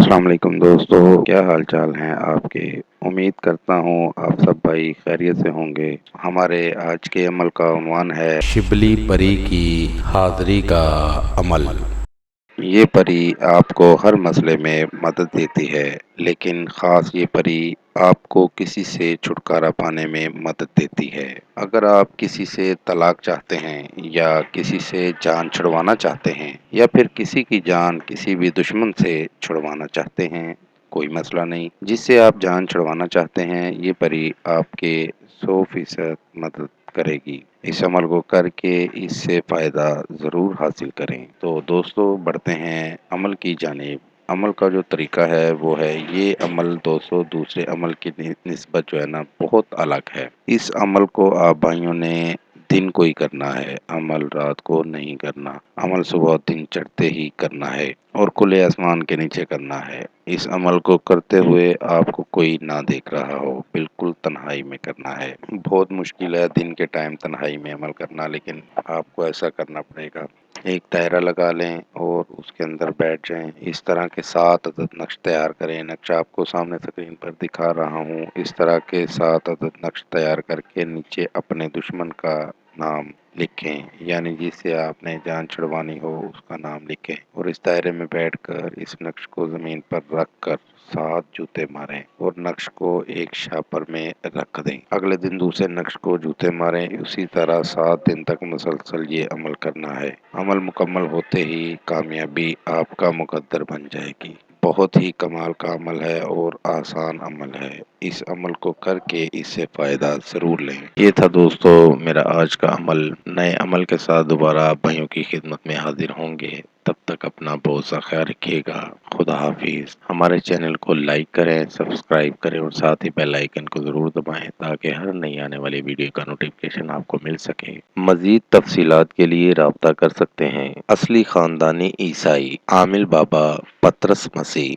السلام علیکم دوستو، کیا حال چال ہیں آپ کے؟ امید کرتا ہوں آپ سب بھائی خیریت سے ہوں گے۔ ہمارے آج کے عمل کا عنوان ہے شبلی پری کی حاضری کا عمل۔ یہ پری آپ کو ہر مسئلے میں مدد دیتی ہے، لیکن خاص یہ پری آپ کو کسی سے چھٹکارا پانے میں مدد دیتی ہے۔ اگر آپ کسی سے طلاق چاہتے ہیں یا کسی سے جان چھڑوانا چاہتے ہیں یا پھر کسی کی جان کسی بھی دشمن سے چھڑوانا چاہتے ہیں، کوئی مسئلہ نہیں، جس سے آپ جان چھڑوانا چاہتے ہیں یہ پری آپ کے 100% مدد کرے گی۔ اس عمل کو کر کے اس سے فائدہ ضرور حاصل کریں۔ تو دوستو بڑھتے ہیں عمل کی جانب۔ عمل کا جو طریقہ ہے وہ ہے، یہ عمل دوستو دوسرے عمل کی نسبت جو ہے نا بہت الگ ہے۔ اس عمل کو آپ بھائیوں نے دن کو ہی کرنا ہے، عمل رات کو نہیں کرنا۔ عمل صبح دن چڑھتے ہی کرنا ہے اور کھلے آسمان کے نیچے کرنا ہے۔ اس عمل کو کرتے ہوئے آپ کو کوئی نہ دیکھ رہا ہو، بالکل تنہائی میں کرنا ہے۔ بہت مشکل ہے دن کے ٹائم تنہائی میں عمل کرنا، لیکن آپ کو ایسا کرنا پڑے گا۔ ایک دائرہ لگا لیں اور اس کے اندر بیٹھ جائیں۔ اس طرح کے 7 عدد نقش تیار کریں۔ نقش آپ کو سامنے اسکرین پر دکھا رہا ہوں۔ اس طرح کے 7 عدد نقش تیار کر کے نیچے اپنے دشمن کا نام لکھیں، یعنی جس سے آپ نے جان چھڑوانی ہو اس کا نام لکھیں، اور اس دائرے میں بیٹھ کر اس نقش کو زمین پر رکھ کر 7 جوتے ماریں اور نقش کو ایک شاپر میں رکھ دیں۔ اگلے دن دوسرے نقش کو جوتے ماریں۔ اسی طرح 7 دن تک مسلسل یہ عمل کرنا ہے۔ عمل مکمل ہوتے ہی کامیابی آپ کا مقدر بن جائے گی۔ بہت ہی کمال کا عمل ہے اور آسان عمل ہے۔ اس عمل کو کر کے اس سے فائدہ ضرور لیں۔ یہ تھا دوستو میرا آج کا عمل۔ نئے عمل کے ساتھ دوبارہ آپ بھائیوں کی خدمت میں حاضر ہوں گے۔ تب تک اپنا بہت سا خیال رکھیے گا۔ خدا حافظ۔ ہمارے چینل کو لائک کریں، سبسکرائب کریں اور ساتھ ہی بیل آئیکن کو ضرور دبائیں تاکہ ہر نئی آنے والی ویڈیو کا نوٹیفکیشن آپ کو مل سکے۔ مزید تفصیلات کے لیے رابطہ کر سکتے ہیں۔ اصلی خاندانی عیسائی عامل بابا پطرس مسیح